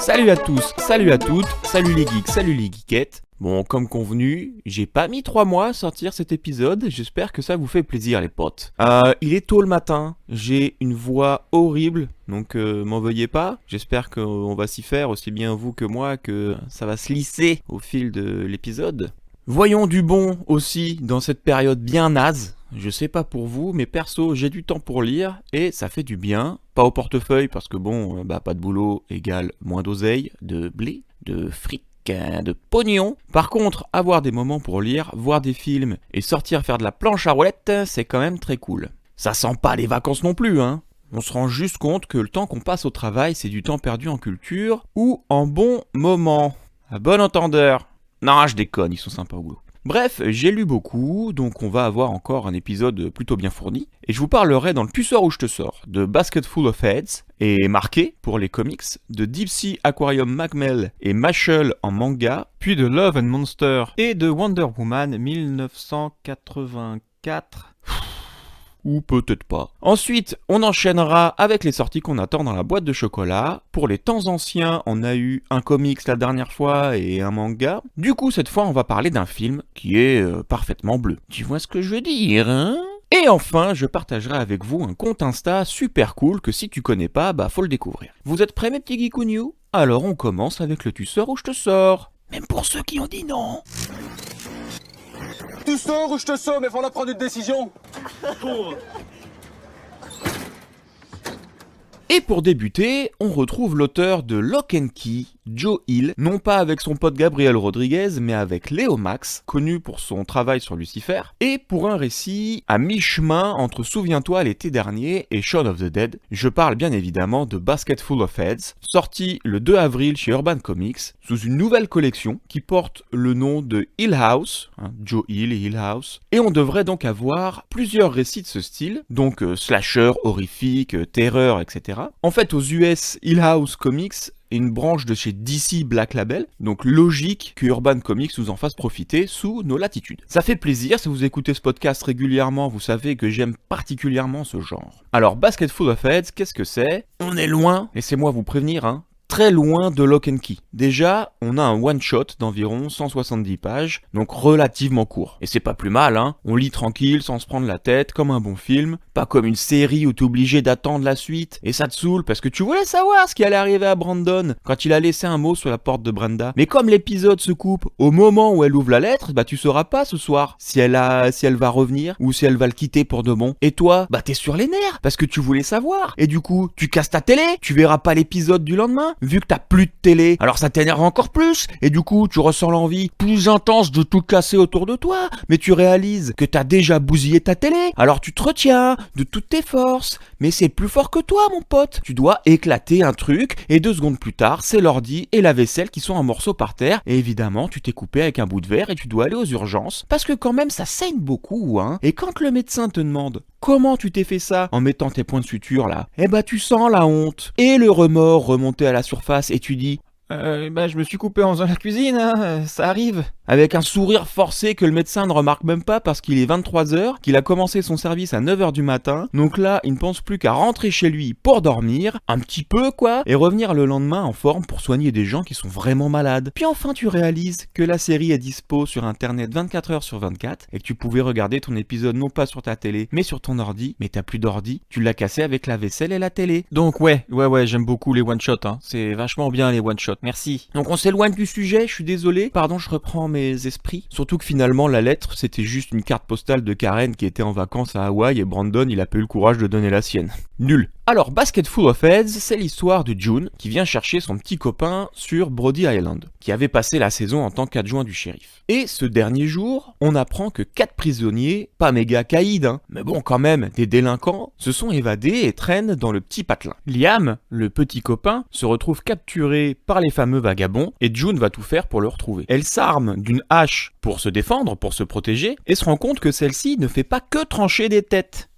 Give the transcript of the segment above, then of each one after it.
Salut à tous, salut à toutes, salut les geeks, salut les geekettes. Bon, comme convenu, j'ai pas mis 3 mois à sortir cet épisode, j'espère que ça vous fait plaisir les potes. Il est tôt le matin, j'ai une voix horrible, donc m'en veuillez pas. J'espère qu'on va s'y faire aussi bien vous que moi, que ça va se lisser au fil de l'épisode. Voyons du bon aussi dans cette période bien naze. Je sais pas pour vous, mais perso, j'ai du temps pour lire et ça fait du bien. Pas au portefeuille parce que bon, pas de boulot égale moins d'oseille, de blé, de fric, de pognon. Par contre, avoir des moments pour lire, voir des films et sortir faire de la planche à roulettes, c'est quand même très cool. Ça sent pas les vacances non plus, hein. On se rend juste compte que le temps qu'on passe au travail, c'est du temps perdu en culture ou en bons moments. À bon entendeur. Non, je déconne, ils sont sympas au boulot. Bref, j'ai lu beaucoup, donc on va avoir encore un épisode plutôt bien fourni. Et je vous parlerai dans le Tu sors ou je te sors de Basket Full of Heads et marqué pour les comics, de Deep Sea Aquarium Magmel et Mashal en manga, puis de Love and Monster et de Wonder Woman 1984. Ou peut-être pas. Ensuite, on enchaînera avec les sorties qu'on attend dans la boîte de chocolat. Pour les temps anciens, on a eu un comics la dernière fois et un manga. Du coup, cette fois, on va parler d'un film qui est parfaitement bleu. Tu vois ce que je veux dire, hein ? Et enfin, je partagerai avec vous un compte Insta super cool que si tu connais pas, faut le découvrir. Vous êtes prêts mes petits geekounious ? Alors on commence avec le Tu sors ou je te sors. Même pour ceux qui ont dit non. Tu sors ou je te sors, mais faut prendre une décision. Et pour débuter, on retrouve l'auteur de Lock and Key, Joe Hill, non pas avec son pote Gabriel Rodriguez, mais avec Léo Max, connu pour son travail sur Lucifer, et pour un récit à mi-chemin entre Souviens-toi l'été dernier et Shaun of the Dead. Je parle bien évidemment de Basket Full of Heads, sorti le 2 avril chez Urban Comics, sous une nouvelle collection qui porte le nom de Hill House, Joe Hill et Hill House, et on devrait donc avoir plusieurs récits de ce style, donc slasher, horrifique, terreur, etc. En fait, aux US, Hill House Comics est une branche de chez DC Black Label, donc logique que Urban Comics nous en fasse profiter sous nos latitudes. Ça fait plaisir, si vous écoutez ce podcast régulièrement, vous savez que j'aime particulièrement ce genre. Alors, Basket Full of Heads, qu'est-ce que c'est ? On est loin, laissez-moi vous prévenir, très loin de Lock and Key. Déjà, on a un one-shot d'environ 170 pages, donc relativement court. Et c'est pas plus mal, on lit tranquille, sans se prendre la tête, comme un bon film, pas comme une série où t'es obligé d'attendre la suite, et ça te saoule parce que tu voulais savoir ce qui allait arriver à Brandon quand il a laissé un mot sur la porte de Brenda. Mais comme l'épisode se coupe au moment où elle ouvre la lettre, tu sauras pas ce soir si elle va revenir ou si elle va le quitter pour de bon. Et toi, t'es sur les nerfs parce que tu voulais savoir. Et du coup, tu casses ta télé, tu verras pas l'épisode du lendemain. Vu que t'as plus de télé, alors ça t'énerve encore plus, et du coup tu ressens l'envie plus intense de tout casser autour de toi, mais tu réalises que t'as déjà bousillé ta télé, alors tu te retiens de toutes tes forces, mais c'est plus fort que toi mon pote, tu dois éclater un truc, et 2 secondes plus tard, c'est l'ordi et la vaisselle qui sont en morceaux par terre, et évidemment tu t'es coupé avec un bout de verre et tu dois aller aux urgences, parce que quand même ça saigne beaucoup, et quand le médecin te demande comment tu t'es fait ça en mettant tes points de suture là, tu sens la honte et le remords remonter à la surface et tu dis je me suis coupé en faisant la cuisine, ça arrive. Avec un sourire forcé que le médecin ne remarque même pas parce qu'il est 23h, qu'il a commencé son service à 9h du matin. Donc là, il ne pense plus qu'à rentrer chez lui pour dormir, un petit peu quoi, et revenir le lendemain en forme pour soigner des gens qui sont vraiment malades. Puis enfin, tu réalises que la série est dispo sur internet 24h sur 24 et que tu pouvais regarder ton épisode non pas sur ta télé, mais sur ton ordi. Mais t'as plus d'ordi, tu l'as cassé avec la vaisselle et la télé. Donc ouais, j'aime beaucoup les one-shots, c'est vachement bien les one-shots. Merci. Donc on s'éloigne du sujet, je suis désolé. Pardon, je reprends mes esprits. Surtout que finalement, la lettre, c'était juste une carte postale de Karen qui était en vacances à Hawaï et Brandon, il a pas eu le courage de donner la sienne. Nul. Alors, Basket Full of Heads, c'est l'histoire de June qui vient chercher son petit copain sur Brody Island, qui avait passé la saison en tant qu'adjoint du shérif. Et ce dernier jour, on apprend que 4 prisonniers, pas méga caïds, mais bon quand même, des délinquants, se sont évadés et traînent dans le petit patelin. Liam, le petit copain, se retrouve capturé par les fameux vagabonds et June va tout faire pour le retrouver. Elle s'arme d'une hache pour se défendre, pour se protéger, et se rend compte que celle-ci ne fait pas que trancher des têtes.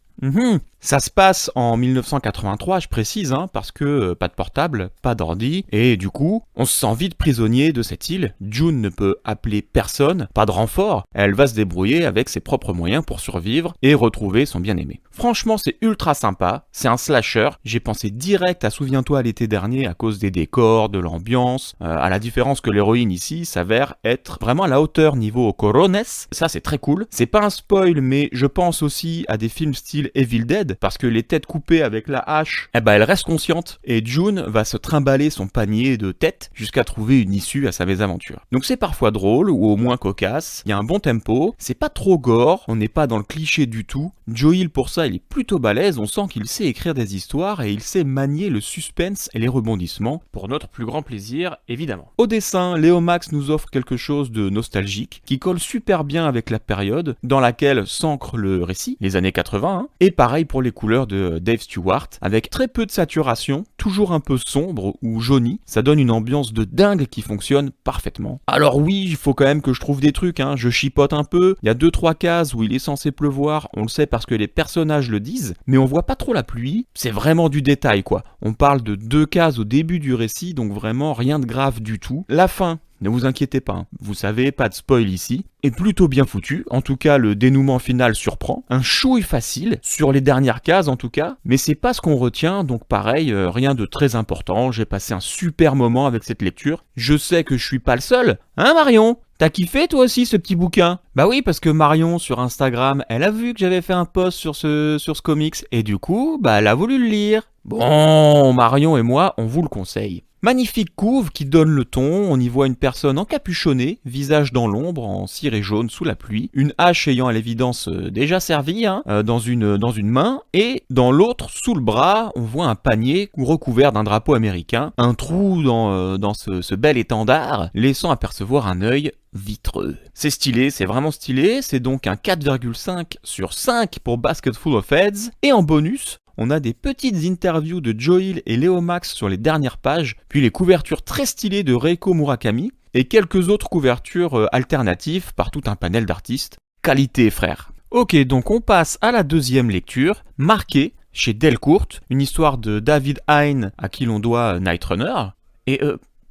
Ça se passe en 1983, je précise, parce que pas de portable, pas d'ordi, et du coup, on se sent vite prisonnier de cette île. June ne peut appeler personne, pas de renfort, elle va se débrouiller avec ses propres moyens pour survivre et retrouver son bien-aimé. Franchement, c'est ultra sympa, c'est un slasher, j'ai pensé direct à Souviens-toi l'été dernier à cause des décors, de l'ambiance, à la différence que l'héroïne ici s'avère être vraiment à la hauteur niveau Corones, ça c'est très cool. C'est pas un spoil, mais je pense aussi à des films style Evil Dead, parce que les têtes coupées avec la hache, elle reste consciente, et June va se trimballer son panier de têtes jusqu'à trouver une issue à sa mésaventure. Donc c'est parfois drôle, ou au moins cocasse, il y a un bon tempo, c'est pas trop gore, on n'est pas dans le cliché du tout. Joe Hill pour ça il est plutôt balèze, on sent qu'il sait écrire des histoires et il sait manier le suspense et les rebondissements, pour notre plus grand plaisir évidemment. Au dessin, Léo Max nous offre quelque chose de nostalgique, qui colle super bien avec la période dans laquelle s'ancre le récit, les années 80, et pareil pour les couleurs de Dave Stewart, avec très peu de saturation, toujours un peu sombre ou jauni, ça donne une ambiance de dingue qui fonctionne parfaitement. Alors oui, il faut quand même que je trouve des trucs, je chipote un peu, il y a 2-3 cases où il est censé pleuvoir, on le sait parce que les personnages le disent, mais on voit pas trop la pluie, c'est vraiment du détail quoi. On parle de 2 cases au début du récit, donc vraiment rien de grave du tout. La fin, ne vous inquiétez pas, vous savez, pas de spoil ici, est plutôt bien foutu, en tout cas le dénouement final surprend, un chouille facile, sur les dernières cases en tout cas, mais c'est pas ce qu'on retient, donc pareil, rien de très important, j'ai passé un super moment avec cette lecture, je sais que je suis pas le seul, Marion ? T'as kiffé toi aussi ce petit bouquin ? Bah oui, parce que Marion sur Instagram, elle a vu que j'avais fait un post sur ce comics, et du coup, elle a voulu le lire. Bon, Marion et moi, on vous le conseille. Magnifique couve qui donne le ton, on y voit une personne encapuchonnée, visage dans l'ombre, en ciré jaune sous la pluie, une hache ayant à l'évidence déjà servi dans une main, et dans l'autre, sous le bras, on voit un panier recouvert d'un drapeau américain, un trou dans ce bel étendard, laissant apercevoir un œil vitreux. C'est stylé, c'est vraiment stylé, c'est donc un 4,5 sur 5 pour Basketful of Heads, et en bonus, on a des petites interviews de Joe Hill et Léo Max sur les dernières pages, puis les couvertures très stylées de Reiko Murakami, et quelques autres couvertures alternatives par tout un panel d'artistes. Qualité, frère. Ok, donc on passe à la deuxième lecture, Marqué, chez Delcourt, une histoire de David Hein, à qui l'on doit Night Runner. Et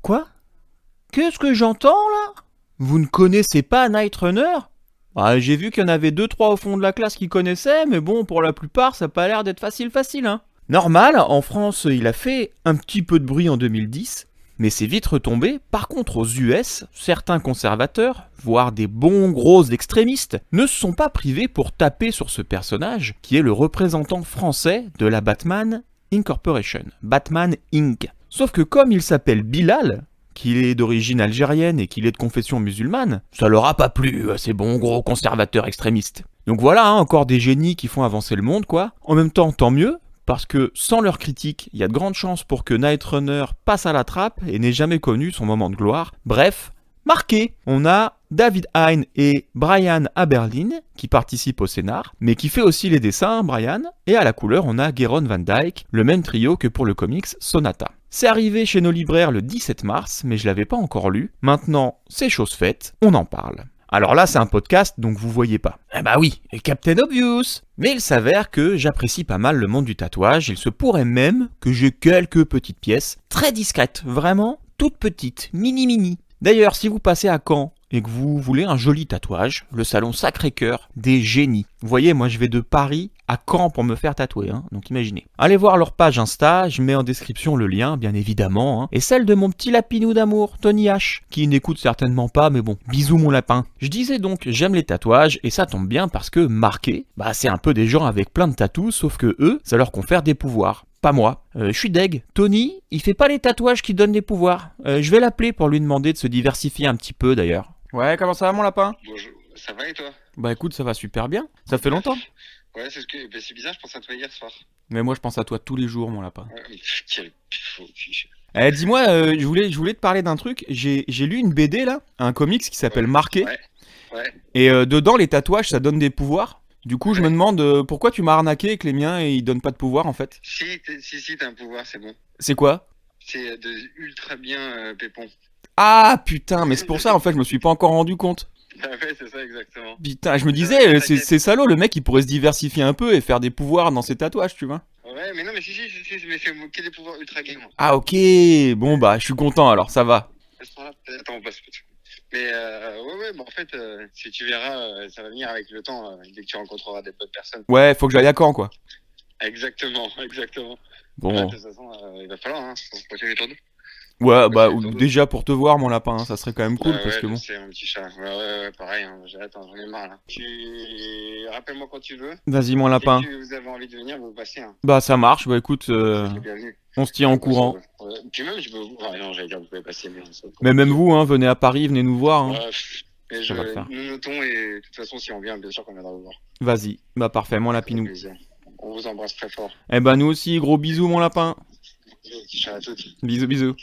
quoi ? Qu'est-ce que j'entends là ? Vous ne connaissez pas Night Runner ? J'ai vu qu'il y en avait 2-3 au fond de la classe qui connaissaient, mais bon, pour la plupart, ça n'a pas l'air d'être facile, Normal, en France, il a fait un petit peu de bruit en 2010, mais c'est vite retombé. Par contre, aux US, certains conservateurs, voire des bons gros extrémistes, ne se sont pas privés pour taper sur ce personnage, qui est le représentant français de la Batman Incorporation, Batman Inc. Sauf que comme il s'appelle Bilal, qu'il est d'origine algérienne et qu'il est de confession musulmane, ça leur a pas plu, ces bons gros conservateurs extrémistes. Donc voilà, encore des génies qui font avancer le monde, quoi. En même temps, tant mieux, parce que sans leur critique, il y a de grandes chances pour que Night Runner passe à la trappe et n'ait jamais connu son moment de gloire. Bref, Marqué, on a David Hein et Brian Aberlin qui participent au scénar, mais qui fait aussi les dessins, Brian, et à la couleur on a Geron Van Dyke, le même trio que pour le comics Sonata. C'est arrivé chez nos libraires le 17 mars, mais je l'avais pas encore lu. Maintenant, c'est chose faite, on en parle. Alors là, c'est un podcast, donc vous voyez pas. Eh bah oui, Captain Obvious. Mais il s'avère que j'apprécie pas mal le monde du tatouage, il se pourrait même que j'ai quelques petites pièces, très discrètes, vraiment, toutes petites, mini. D'ailleurs, si vous passez à Caen et que vous voulez un joli tatouage, le salon Sacré-Cœur des génies. Vous voyez, moi je vais de Paris à Caen pour me faire tatouer, donc imaginez. Allez voir leur page Insta, je mets en description le lien, bien évidemment, et celle de mon petit lapinou d'amour, Tony H, qui n'écoute certainement pas, mais bon, bisous mon lapin. Je disais donc, j'aime les tatouages, et ça tombe bien parce que Marqué, c'est un peu des gens avec plein de tatous, sauf que eux, ça leur confère des pouvoirs. Pas moi. Je suis deg. Tony, il fait pas les tatouages qui donnent des pouvoirs. Je vais l'appeler pour lui demander de se diversifier un petit peu d'ailleurs. Ouais, comment ça va mon lapin ? Bonjour, ça va et toi ? Bah écoute, ça va super bien. Ça fait longtemps. Ouais, c'est bizarre, je pense à toi hier soir. Mais moi je pense à toi tous les jours mon lapin. Quel faux cul. Dis-moi, je voulais te parler d'un truc. J'ai lu une BD là, un comics qui s'appelle Marqué. Ouais. Et dedans les tatouages ça donne des pouvoirs. Du coup, je me demande pourquoi tu m'as arnaqué avec les miens et ils donnent pas de pouvoir en fait. Si, t'as un pouvoir, c'est bon. C'est quoi ? C'est de ultra bien Pépon. Ah putain, mais c'est pour ça en fait, je me suis pas encore rendu compte. Ouais, c'est ça, exactement. Putain, je me Ouais, disais, t'inquiète. c'est salaud, le mec il pourrait se diversifier un peu et faire des pouvoirs dans ses tatouages, tu vois. Ouais, mais non, mais si, mais c'est que des pouvoirs ultra gay, moi. Ah ok, bon bah je suis content alors, ça va. À ce moment-là, peut-être, attends, on passe. Mais ouais, bah en fait, si tu verras, ça va venir avec le temps, dès que tu rencontreras des bonnes personnes. Ouais, faut que j'aille à Caen quoi. Exactement. Ouais, Bon, de toute façon, il va falloir, hein, faut continuer ton dos. ouais, bah Continuer ton dos. déjà pour te voir mon lapin, hein, ça serait quand même cool Bah parce ouais, que je bon. sais, mon petit chat. Ouais, pareil, hein, attends, j'en ai marre là. Rappelle-moi quand tu veux. Vas-y mon Dès lapin. que vous avez envie de venir, vous passez, hein. Bah ça marche, bah écoute, Vous êtes les bienvenus. on se tient au courant. Ouais. Puis même, je peux. Ouais, non, j'allais dire, vous pouvez passer, mais ça, Mais même vous, hein, venez à Paris, venez nous voir, hein. Ouais, mais Ça va le faire. nous notons et de toute façon, si on vient, bien sûr qu'on viendra vous voir. Vas-y, bah parfait, mon Avec lapinou. plaisir. On vous embrasse très fort. Eh bah nous aussi, gros bisous mon lapin. Petit chat à toutes. Bisous, bisous.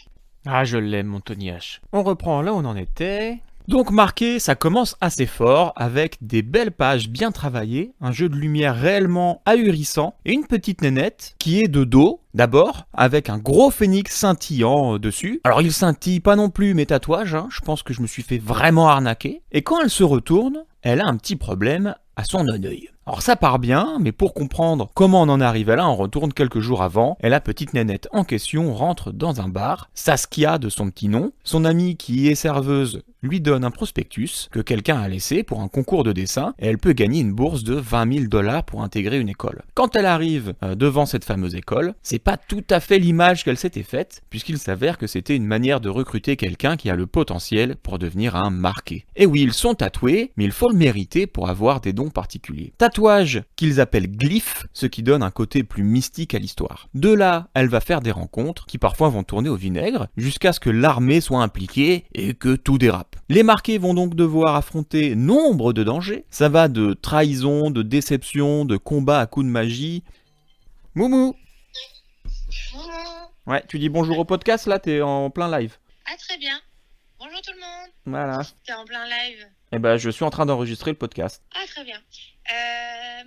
Ah, je l'aime, mon Tony H. On reprend là où on en était. Donc marqué, ça commence assez fort, avec des belles pages bien travaillées, un jeu de lumière réellement ahurissant, et une petite nénette qui est de dos, d'abord, avec un gros phénix scintillant dessus. Alors il scintille pas non plus mes tatouages, hein, je pense que je me suis fait vraiment arnaquer. Et quand elle se retourne, elle a un petit problème à son œil. Alors ça part bien, mais pour comprendre comment on en est arrivé là, on retourne quelques jours avant, et la petite nénette en question rentre dans un bar, Saskia de son petit nom. Son amie qui est serveuse lui donne un prospectus que quelqu'un a laissé pour un concours de dessin, et elle peut gagner une bourse de 20 000 $ pour intégrer une école. Quand elle arrive devant cette fameuse école, c'est pas tout à fait l'image qu'elle s'était faite, puisqu'il s'avère que c'était une manière de recruter quelqu'un qui a le potentiel pour devenir un marqué. Et oui, ils sont tatoués, mais il faut le mériter pour avoir des dons particuliers. Tatouage qu'ils appellent glyphes, ce qui donne un côté plus mystique à l'histoire. De là, elle va faire des rencontres qui parfois vont tourner au vinaigre, jusqu'à ce que l'armée soit impliquée et que tout dérape. Les marqués vont donc devoir affronter nombre de dangers. Ça va de trahison, de déception, de combat à coups de magie. Moumou! Ouais, tu dis bonjour au podcast là, t'es en plein live. Ah, très bien. Bonjour tout le monde. Voilà. T'es en plein live. Eh ben, je suis en train d'enregistrer le podcast. Ah, très bien.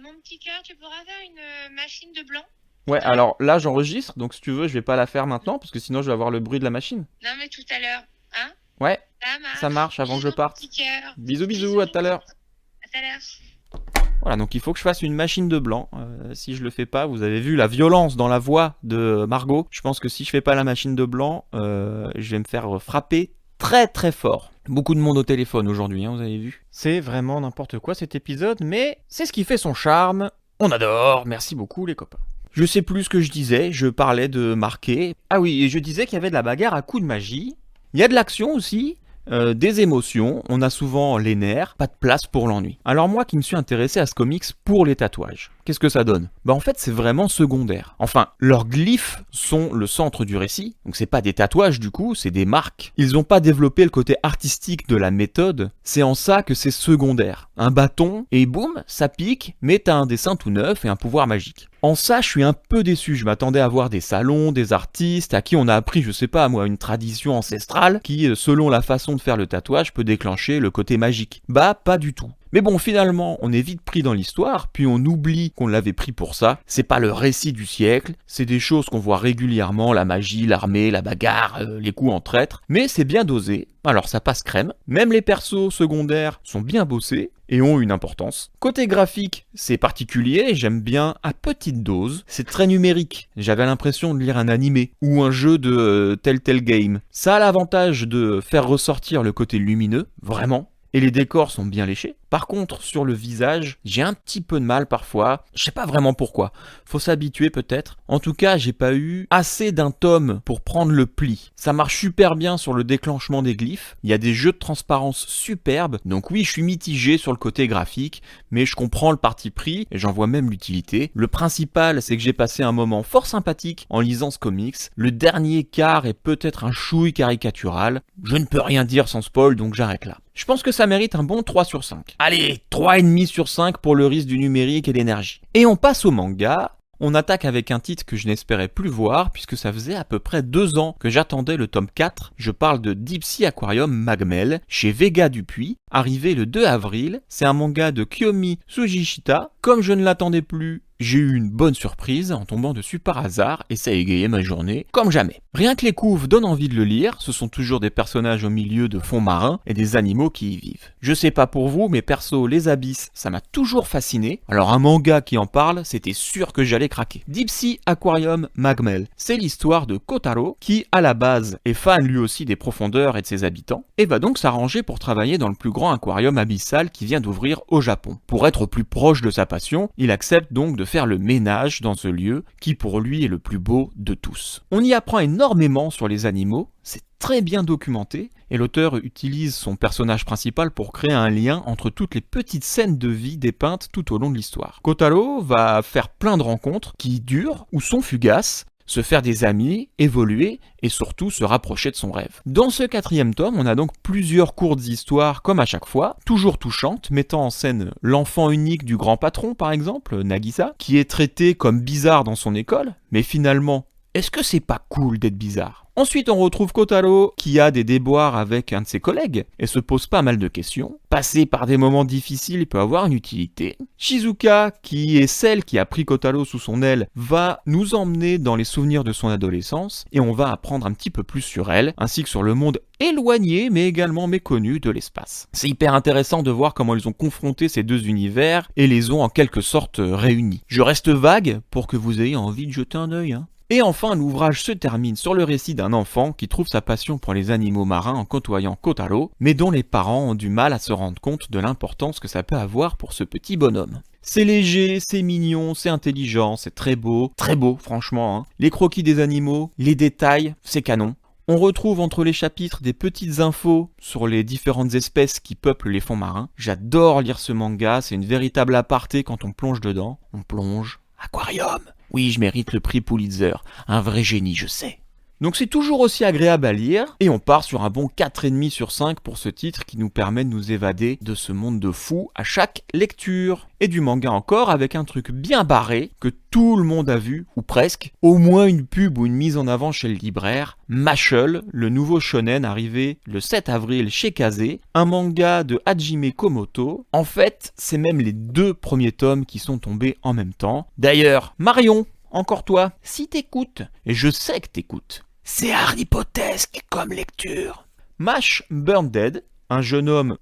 Mon petit cœur, tu pourras faire une machine de blanc? Ouais, alors là j'enregistre, donc si tu veux, je vais pas la faire maintenant, parce que sinon je vais avoir le bruit de la machine. Non, mais tout à l'heure. Hein? Ouais, Ça marche. ça marche avant que je Bisous, parte. mon petit cœur. Bisous, à tout à l'heure. À tout à l'heure. Voilà, donc il faut que je fasse une machine de blanc. Si je le fais pas, vous avez vu la violence dans la voix de Margot. Je pense que si je fais pas la machine de blanc, je vais me faire frapper très très fort. Beaucoup de monde au téléphone aujourd'hui, hein, vous avez vu. C'est vraiment n'importe quoi cet épisode, mais c'est ce qui fait son charme. On adore, merci beaucoup les copains. Je sais plus ce que je disais, je parlais de marquer. Ah oui, et je disais qu'il y avait de la bagarre à coups de magie. Il y a de l'action aussi. Des émotions, on a souvent les nerfs, pas de place pour l'ennui. Alors moi qui me suis intéressé à ce comics pour les tatouages, qu'est-ce que ça donne? Bah en fait c'est vraiment secondaire. Enfin, leurs glyphes sont le centre du récit, donc c'est pas des tatouages du coup, c'est des marques. Ils ont pas développé le côté artistique de la méthode, c'est en ça que c'est secondaire. Un bâton, et boum, ça pique, mais t'as un dessin tout neuf et un pouvoir magique. En ça, je suis un peu déçu. Je m'attendais à voir des salons, des artistes à qui on a appris, je sais pas moi, une tradition ancestrale qui, selon la façon de faire le tatouage, peut déclencher le côté magique. Bah, pas du tout. Mais bon, finalement, on est vite pris dans l'histoire, puis on oublie qu'on l'avait pris pour ça. C'est pas le récit du siècle, c'est des choses qu'on voit régulièrement, la magie, l'armée, la bagarre, les coups en traître. Mais c'est bien dosé, alors ça passe crème. Même les persos secondaires sont bien bossés et ont une importance. Côté graphique, c'est particulier, j'aime bien à petite dose. C'est très numérique, j'avais l'impression de lire un animé ou un jeu de Telltale Game. Ça a l'avantage de faire ressortir le côté lumineux, vraiment. Et les décors sont bien léchés. Par contre, sur le visage, j'ai un petit peu de mal parfois. Je sais pas vraiment pourquoi. Faut s'habituer peut-être. En tout cas, j'ai pas eu assez d'un tome pour prendre le pli. Ça marche super bien sur le déclenchement des glyphes. Il y a des jeux de transparence superbes. Donc oui, je suis mitigé sur le côté graphique, mais je comprends le parti pris et j'en vois même l'utilité. Le principal, c'est que j'ai passé un moment fort sympathique en lisant ce comics. Le dernier quart est peut-être un chouille caricatural. Je ne peux rien dire sans spoil, donc j'arrête là. Je pense que ça mérite un bon 3 sur 5. Allez, 3,5 sur 5 pour le risque du numérique et l'énergie. Et on passe au manga. On attaque avec un titre que je n'espérais plus voir puisque ça faisait à peu près 2 ans que j'attendais le tome 4. Je parle de Deep Sea Aquarium Magmel chez Vega Dupuis, arrivé le 2 avril. C'est un manga de Kiyomi Sugishita. Comme je ne l'attendais plus, j'ai eu une bonne surprise en tombant dessus par hasard et ça a égayé ma journée comme jamais. Rien que les couves donnent envie de le lire, ce sont toujours des personnages au milieu de fonds marins et des animaux qui y vivent. Je sais pas pour vous, mais perso, les abysses, ça m'a toujours fasciné. Alors un manga qui en parle, c'était sûr que j'allais craquer. Deep Sea Aquarium Magmel, c'est l'histoire de Kotaro qui, à la base, est fan lui aussi des profondeurs et de ses habitants, et va donc s'arranger pour travailler dans le plus grand aquarium abyssal qui vient d'ouvrir au Japon. Pour être plus proche de sa passion, il accepte donc de faire le ménage dans ce lieu qui pour lui est le plus beau de tous. On y apprend énormément sur les animaux, c'est très bien documenté, et l'auteur utilise son personnage principal pour créer un lien entre toutes les petites scènes de vie dépeintes tout au long de l'histoire. Kotaro va faire plein de rencontres qui durent ou sont fugaces, se faire des amis, évoluer et surtout se rapprocher de son rêve. Dans ce 4e tome, on a donc plusieurs courtes histoires comme à chaque fois, toujours touchantes, mettant en scène l'enfant unique du grand patron par exemple, Nagisa, qui est traité comme bizarre dans son école, mais finalement, est-ce que c'est pas cool d'être bizarre ? Ensuite, on retrouve Kotaro qui a des déboires avec un de ses collègues et se pose pas mal de questions. Passer par des moments difficiles peut avoir une utilité. Shizuka, qui est celle qui a pris Kotaro sous son aile, va nous emmener dans les souvenirs de son adolescence et on va apprendre un petit peu plus sur elle, ainsi que sur le monde éloigné mais également méconnu de l'espace. C'est hyper intéressant de voir comment ils ont confronté ces deux univers et les ont en quelque sorte réunis. Je reste vague pour que vous ayez envie de jeter un œil. Et enfin, l'ouvrage se termine sur le récit d'un enfant qui trouve sa passion pour les animaux marins en côtoyant Kotaro, mais dont les parents ont du mal à se rendre compte de l'importance que ça peut avoir pour ce petit bonhomme. C'est léger, c'est mignon, c'est intelligent, c'est très beau franchement. Les croquis des animaux, les détails, c'est canon. On retrouve entre les chapitres des petites infos sur les différentes espèces qui peuplent les fonds marins. J'adore lire ce manga, c'est une véritable aparté quand on plonge dedans. On plonge, aquarium. Oui, je mérite le prix Pulitzer, un vrai génie, je sais. Donc c'est toujours aussi agréable à lire, et on part sur un bon 4,5 sur 5 pour ce titre qui nous permet de nous évader de ce monde de fous à chaque lecture. Et du manga encore avec un truc bien barré que tout le monde a vu, ou presque, au moins une pub ou une mise en avant chez le libraire, Mashle, le nouveau shonen arrivé le 7 avril chez Kazé, un manga de Hajime Komoto. En fait, c'est même les 2 premiers tomes qui sont tombés en même temps. D'ailleurs, Marion, encore toi, si t'écoutes, et je sais que t'écoutes, c'est Harry Pottesque comme lecture. Mash Burn Dead, un jeune homme,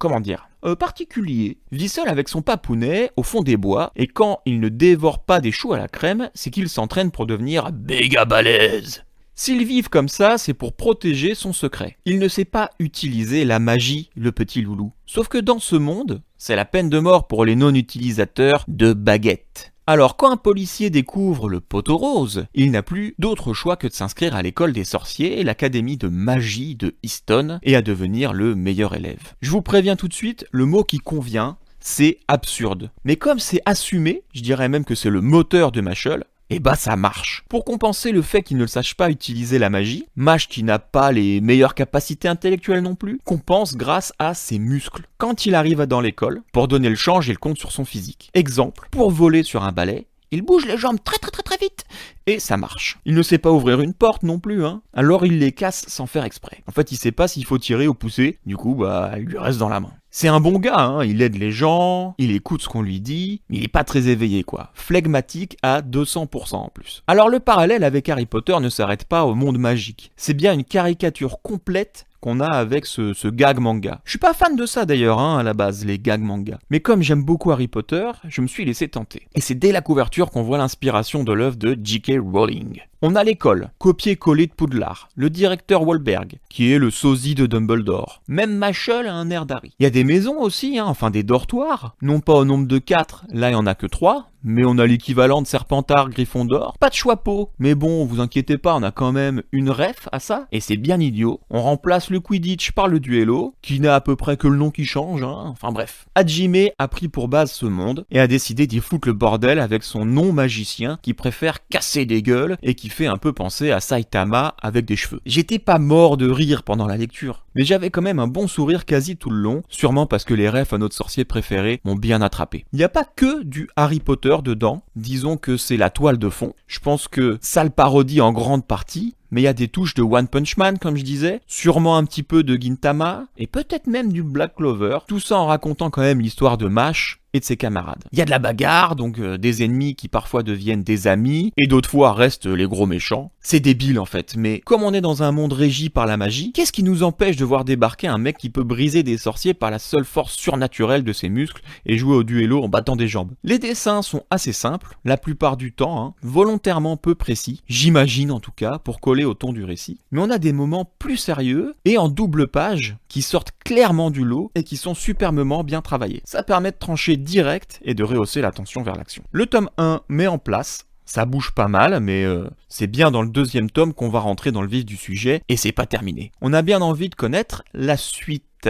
particulier, vit seul avec son papounet au fond des bois, et quand il ne dévore pas des choux à la crème, c'est qu'il s'entraîne pour devenir méga balèze. S'ils vivent comme ça, c'est pour protéger son secret. Il ne sait pas utiliser la magie, le petit loulou. Sauf que dans ce monde, c'est la peine de mort pour les non-utilisateurs de baguettes. Alors quand un policier découvre le poteau rose, il n'a plus d'autre choix que de s'inscrire à l'école des sorciers et l'académie de magie de Easton et à devenir le meilleur élève. Je vous préviens tout de suite, le mot qui convient, c'est absurde. Mais comme c'est assumé, je dirais même que c'est le moteur de Mashle, et bah ça marche. Pour compenser le fait qu'il ne sache pas utiliser la magie, Mash qui n'a pas les meilleures capacités intellectuelles non plus, compense grâce à ses muscles. Quand il arrive dans l'école, pour donner le change, il compte sur son physique. Exemple, pour voler sur un balai, il bouge les jambes très vite, et ça marche. Il ne sait pas ouvrir une porte non plus, alors il les casse sans faire exprès. En fait, il sait pas s'il faut tirer ou pousser, du coup, elle lui reste dans la main. C'est un bon gars, il aide les gens, il écoute ce qu'on lui dit, mais il est pas très éveillé quoi. Flegmatique à 200% en plus. Alors le parallèle avec Harry Potter ne s'arrête pas au monde magique. C'est bien une caricature complète qu'on a avec ce gag manga. Je suis pas fan de ça d'ailleurs, à la base, les gags manga. Mais comme j'aime beaucoup Harry Potter, je me suis laissé tenter. Et c'est dès la couverture qu'on voit l'inspiration de l'œuvre de J.K. Rowling. On a l'école, copier-coller de Poudlard, le directeur Wahlberg, qui est le sosie de Dumbledore. Même Mashle a un air d'Harry. Il y a des maisons aussi, des dortoirs. Non pas au nombre de 4, là il n'y en a que 3, mais on a l'équivalent de Serpentard, Gryffondor. Pas de choix-peau, mais bon, vous inquiétez pas, on a quand même une ref à ça, et c'est bien idiot. On remplace le Quidditch par le Duello, qui n'a à peu près que le nom qui change, enfin bref. Hajime a pris pour base ce monde, et a décidé d'y foutre le bordel avec son non-magicien, qui préfère casser des gueules, et qui fait un peu penser à Saitama avec des cheveux. J'étais pas mort de rire pendant la lecture, mais j'avais quand même un bon sourire quasi tout le long, sûrement parce que les refs à notre sorcier préféré m'ont bien attrapé. Il n'y a pas que du Harry Potter dedans, disons que c'est la toile de fond. Je pense que ça le parodie en grande partie, mais il y a des touches de One Punch Man, comme je disais, sûrement un petit peu de Gintama, et peut-être même du Black Clover, tout ça en racontant quand même l'histoire de Mash et de ses camarades. Il y a de la bagarre, donc des ennemis qui parfois deviennent des amis, et d'autres fois restent les gros méchants. C'est débile en fait, mais comme on est dans un monde régi par la magie, qu'est-ce qui nous empêche de voir débarquer un mec qui peut briser des sorciers par la seule force surnaturelle de ses muscles et jouer au duello en battant des jambes? Les dessins sont assez simples, la plupart du temps, volontairement peu précis, j'imagine en tout cas, pour coller au ton du récit, mais on a des moments plus sérieux et en double page qui sortent clairement du lot et qui sont superbement bien travaillés. Ça permet de trancher direct et de rehausser la tension vers l'action. Le tome 1 met en place. Ça bouge pas mal, mais c'est bien dans le deuxième tome qu'on va rentrer dans le vif du sujet, et c'est pas terminé. On a bien envie de connaître la suite.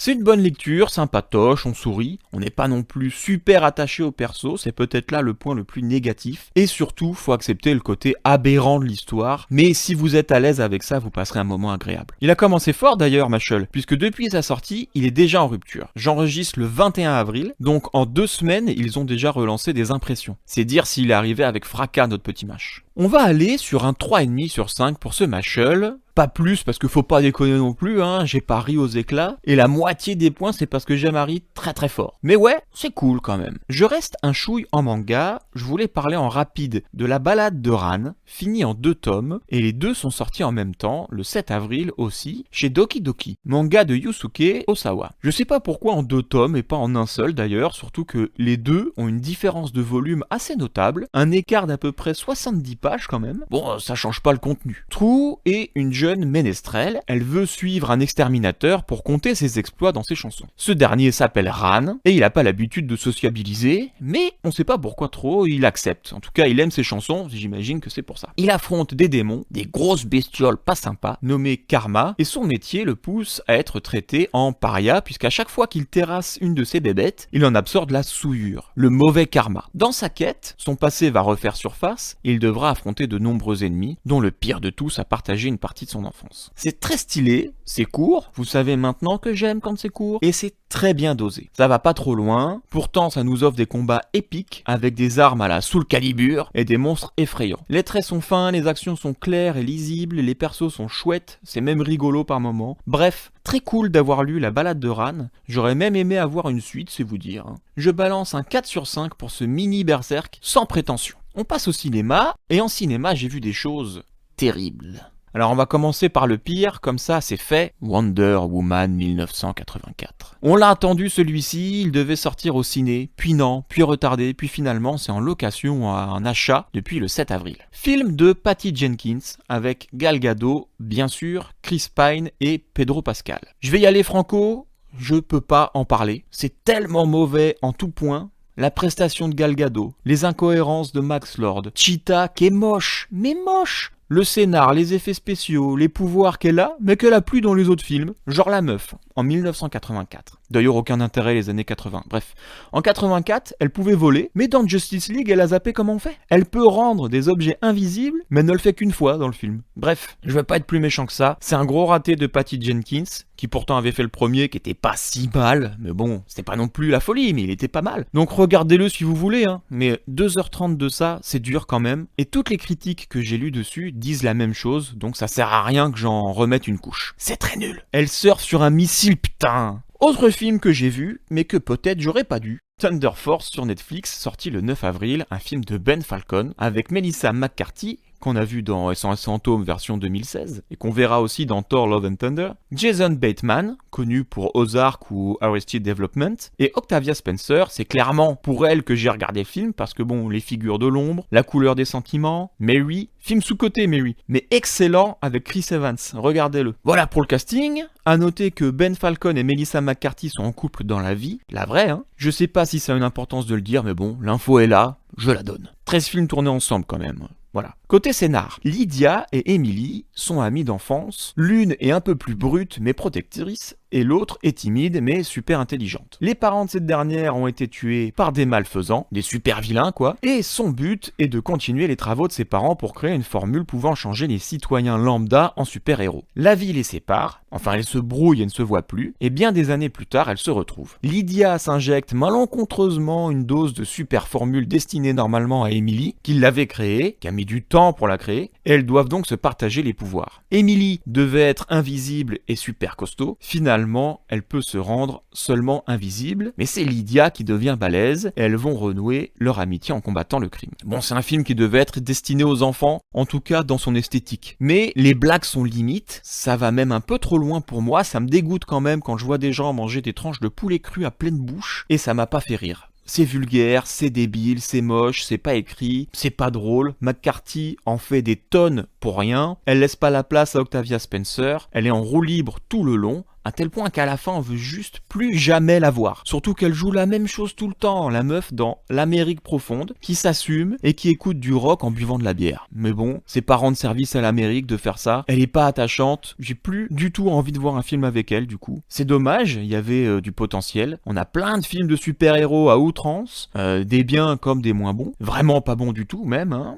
C'est une bonne lecture, sympatoche, on sourit, on n'est pas non plus super attaché au perso, c'est peut-être là le point le plus négatif, et surtout, faut accepter le côté aberrant de l'histoire, mais si vous êtes à l'aise avec ça, vous passerez un moment agréable. Il a commencé fort d'ailleurs, Mashle, puisque depuis sa sortie, il est déjà en rupture. J'enregistre le 21 avril, donc en 2 semaines, ils ont déjà relancé des impressions. C'est dire s'il est arrivé avec fracas, notre petit Mash. On va aller sur un 3,5 sur 5 pour ce Mashle. Pas plus parce que faut pas déconner non plus, j'ai pas ri aux éclats, et la moitié des points c'est parce que j'aime Harry très très fort. Mais ouais, c'est cool quand même. Je reste un chouille en manga, je voulais parler en rapide de la balade de Ran, finie en 2 tomes, et les 2 sont sortis en même temps, le 7 avril aussi, chez Doki Doki, manga de Yusuke Osawa. Je sais pas pourquoi en 2 tomes et pas en un seul d'ailleurs, surtout que les 2 ont une différence de volume assez notable, un écart d'à peu près 70 pages quand même. Bon, ça change pas le contenu. True est une jeune ménestrel, elle veut suivre un exterminateur pour compter ses exploits dans ses chansons. Ce dernier s'appelle Ran, et il a pas l'habitude de sociabiliser, mais on sait pas pourquoi trop, il accepte. En tout cas, il aime ses chansons, j'imagine que c'est pour ça. Il affronte des démons, des grosses bestioles pas sympas, nommées Karma, et son métier le pousse à être traité en paria, puisqu'à chaque fois qu'il terrasse une de ses bébêtes, il en absorbe la souillure, le mauvais karma. Dans sa quête, son passé va refaire surface, et il devra affronter de nombreux ennemis, dont le pire de tous a partagé une partie de son enfance. C'est très stylé, c'est court, vous savez maintenant que j'aime quand c'est court, et c'est très bien dosé. Ça va pas trop loin, pourtant ça nous offre des combats épiques, avec des armes à la Soul Calibur, et des monstres effrayants. Les traits sont fins, les actions sont claires et lisibles, les persos sont chouettes, c'est même rigolo par moments. Bref, très cool d'avoir lu La balade de Ran, j'aurais même aimé avoir une suite, c'est vous dire. Je balance un 4 sur 5 pour ce mini berserk, sans prétention. On passe au cinéma, et en cinéma j'ai vu des choses terribles. Alors on va commencer par le pire, comme ça c'est fait. Wonder Woman 1984. On l'a attendu celui-ci, il devait sortir au ciné, puis non, puis retardé, puis finalement c'est en location à un achat depuis le 7 avril. Film de Patty Jenkins, avec Gal Gadot, bien sûr, Chris Pine et Pedro Pascal. Je vais y aller franco, je peux pas en parler. C'est tellement mauvais en tout point. La prestation de Gal Gadot, les incohérences de Max Lord, Cheetah qui est moche, mais moche. Le scénar, les effets spéciaux, les pouvoirs qu'elle a, mais qu'elle a plus dans les autres films, genre La Meuf, en 1984. D'ailleurs, aucun intérêt les années 80. Bref, en 84, elle pouvait voler, mais dans Justice League, elle a zappé comme on fait. Elle peut rendre des objets invisibles, mais elle ne le fait qu'une fois dans le film. Bref, je vais pas être plus méchant que ça, c'est un gros raté de Patty Jenkins, qui pourtant avait fait le premier, qui était pas si mal, mais bon, c'était pas non plus la folie, mais il était pas mal. Donc regardez-le si vous voulez, mais 2h30 de ça, c'est dur quand même, et toutes les critiques que j'ai lues dessus disent la même chose, donc ça sert à rien que j'en remette une couche. C'est très nul. Elle surfe sur un missile, putain. Autre film que j'ai vu, mais que peut-être j'aurais pas dû. Thunder Force sur Netflix, sorti le 9 avril, un film de Ben Falcon, avec Melissa McCarthy, qu'on a vu dans SOS Fantôme version 2016, et qu'on verra aussi dans Thor Love and Thunder, Jason Bateman, connu pour Ozark ou Arrested Development, et Octavia Spencer, c'est clairement pour elle que j'ai regardé le film, parce que bon, les figures de l'ombre, la couleur des sentiments, Mary, film sous-coté Mary, mais excellent avec Chris Evans, regardez-le. Voilà pour le casting, à noter que Ben Falcon et Melissa McCarthy sont en couple dans la vie, la vraie, Je sais pas si ça a une importance de le dire, mais bon, l'info est là, je la donne. 13 films tournés ensemble quand même. Voilà. Côté scénar, Lydia et Emily sont amies d'enfance. L'une est un peu plus brute mais protectrice, et l'autre est timide mais super intelligente. Les parents de cette dernière ont été tués par des malfaisants, des super vilains quoi, et son but est de continuer les travaux de ses parents pour créer une formule pouvant changer les citoyens lambda en super-héros. La vie les sépare, enfin elles se brouillent et ne se voient plus, et bien des années plus tard elles se retrouvent. Lydia s'injecte malencontreusement une dose de super formule destinée normalement à Emily, qui l'avait créée, qui a mis du temps temps pour la créer, et elles doivent donc se partager les pouvoirs. Emily devait être invisible et super costaud, finalement elle peut se rendre seulement invisible, mais c'est Lydia qui devient balèze, et elles vont renouer leur amitié en combattant le crime. Bon, c'est un film qui devait être destiné aux enfants, en tout cas dans son esthétique. Mais les blagues sont limites, ça va même un peu trop loin pour moi, ça me dégoûte quand même quand je vois des gens manger des tranches de poulet cru à pleine bouche, et ça m'a pas fait rire. C'est vulgaire, c'est débile, c'est moche, c'est pas écrit, c'est pas drôle. McCarthy en fait des tonnes pour rien. Elle laisse pas la place à Octavia Spencer. Elle est en roue libre tout le long, à tel point qu'à la fin on veut juste plus jamais la voir. Surtout qu'elle joue la même chose tout le temps, la meuf dans l'Amérique profonde, qui s'assume et qui écoute du rock en buvant de la bière. Mais bon, c'est pas rendre service à l'Amérique de faire ça. Elle est pas attachante, j'ai plus du tout envie de voir un film avec elle du coup. C'est dommage, il y avait du potentiel. On a plein de films de super-héros à outrance, des biens comme des moins bons. Vraiment pas bons du tout même, hein.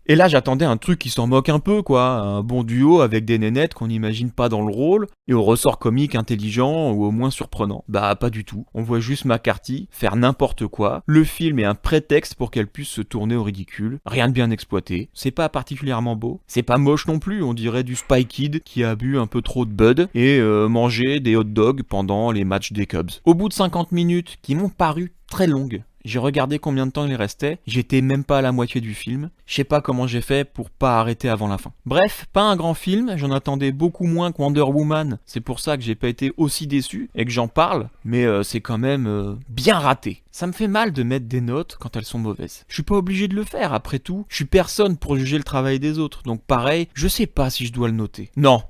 Et là, j'attendais un truc qui s'en moque un peu, quoi. Un bon duo avec des nénettes qu'on n'imagine pas dans le rôle, et au ressort comique intelligent ou au moins surprenant. Bah, pas du tout. On voit juste McCarthy faire n'importe quoi. Le film est un prétexte pour qu'elle puisse se tourner au ridicule. Rien de bien exploité. C'est pas particulièrement beau. C'est pas moche non plus. On dirait du Spy Kid qui a bu un peu trop de Bud et mangé des hot dogs pendant les matchs des Cubs. Au bout de 50 minutes, qui m'ont paru très longues, j'ai regardé combien de temps il restait, j'étais même pas à la moitié du film, je sais pas comment j'ai fait pour pas arrêter avant la fin. Bref, pas un grand film, j'en attendais beaucoup moins que Wonder Woman, c'est pour ça que j'ai pas été aussi déçu et que j'en parle, mais c'est quand même bien raté. Ça me fait mal de mettre des notes quand elles sont mauvaises. Je suis pas obligé de le faire, après tout, je suis personne pour juger le travail des autres, donc pareil, je sais pas si je dois le noter. Non,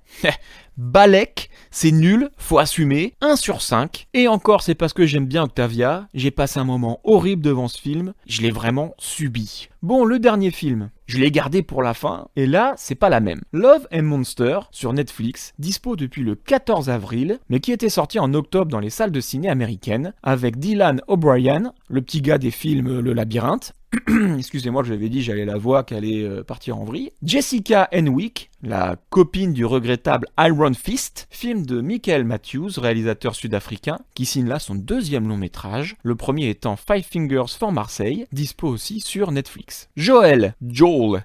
Balek, c'est nul, faut assumer, 1 sur 5. Et encore, c'est parce que j'aime bien Octavia, j'ai passé un moment horrible devant ce film, je l'ai vraiment subi. Bon, le dernier film, je l'ai gardé pour la fin, et là, c'est pas la même. Love and Monster, sur Netflix, dispo depuis le 14 avril, mais qui était sorti en octobre dans les salles de ciné américaines, avec Dylan O'Brien, le petit gars des films Le Labyrinthe. Excusez-moi, je vous avais dit j'allais la voir qu'elle allait partir en vrille. Jessica Henwick, la copine du regrettable Iron Fist, film de Michael Matthews, réalisateur sud-africain, qui signe là son deuxième long métrage, le premier étant Five Fingers for Marseille, dispo aussi sur Netflix. Joel,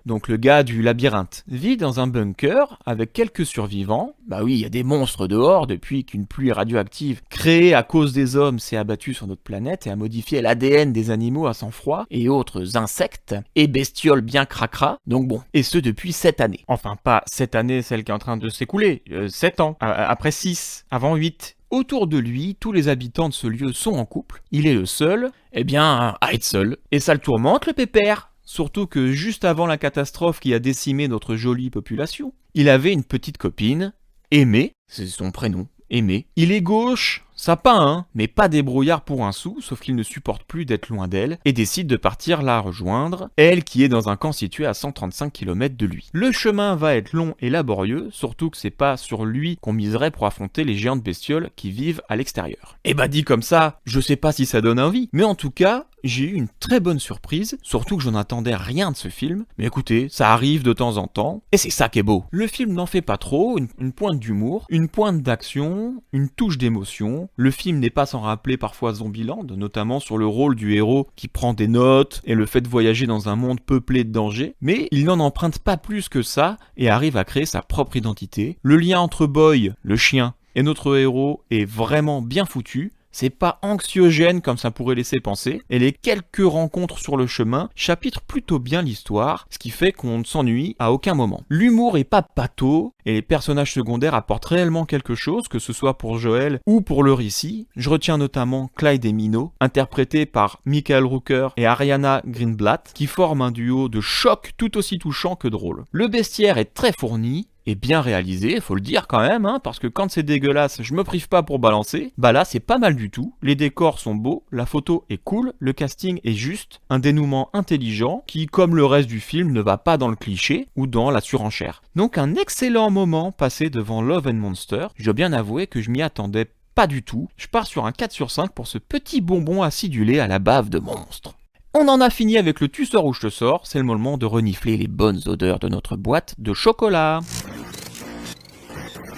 donc le gars du labyrinthe, vit dans un bunker avec quelques survivants. Bah oui, il y a des monstres dehors depuis qu'une pluie radioactive créée à cause des hommes s'est abattue sur notre planète et a modifié l'ADN des animaux à sang froid et autres insectes et bestioles bien cracra, donc bon, et ce depuis 7 années. Enfin pas cette année, celle qui est en train de s'écouler, 7 ans, après 6, avant 8. Autour de lui, tous les habitants de ce lieu sont en couple, il est le seul, à être seul, et ça le tourmente le pépère. Surtout que juste avant la catastrophe qui a décimé notre jolie population, il avait une petite copine, Aimée, c'est son prénom, Aimée. Il est gauche, sapin, mais pas débrouillard pour un sou, sauf qu'il ne supporte plus d'être loin d'elle, et décide de partir la rejoindre, elle qui est dans un camp situé à 135 km de lui. Le chemin va être long et laborieux, surtout que c'est pas sur lui qu'on miserait pour affronter les géantes bestioles qui vivent à l'extérieur. Et bah dit comme ça, je sais pas si ça donne envie, mais en tout cas, j'ai eu une très bonne surprise, surtout que j'en attendais rien de ce film, mais écoutez, ça arrive de temps en temps, et c'est ça qui est beau. Le film n'en fait pas trop, une pointe d'humour, une pointe d'action, une touche d'émotion. Le film n'est pas sans rappeler parfois Zombieland, notamment sur le rôle du héros qui prend des notes et le fait de voyager dans un monde peuplé de dangers, mais il n'en emprunte pas plus que ça et arrive à créer sa propre identité. Le lien entre Boy, le chien, et notre héros est vraiment bien foutu. C'est pas anxiogène comme ça pourrait laisser penser, et les quelques rencontres sur le chemin chapitrent plutôt bien l'histoire, ce qui fait qu'on ne s'ennuie à aucun moment. L'humour est pas pâteau, et les personnages secondaires apportent réellement quelque chose, que ce soit pour Joel ou pour le récit. Je retiens notamment Clyde et Minot, interprétés par Michael Rooker et Ariana Greenblatt, qui forment un duo de choc tout aussi touchant que drôle. Le bestiaire est très fourni, et bien réalisé, faut le dire quand même, parce que quand c'est dégueulasse, je me prive pas pour balancer. Bah là, c'est pas mal du tout. Les décors sont beaux, la photo est cool, le casting est juste, un dénouement intelligent qui, comme le reste du film, ne va pas dans le cliché ou dans la surenchère. Donc un excellent moment passé devant Love and Monster. Je dois bien avouer que je m'y attendais pas du tout. Je pars sur un 4 sur 5 pour ce petit bonbon acidulé à la bave de monstre. On en a fini avec le tu sors ou je te sors, c'est le moment de renifler les bonnes odeurs de notre boîte de chocolat.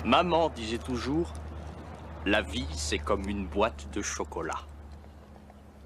Maman disait toujours, la vie c'est comme une boîte de chocolat.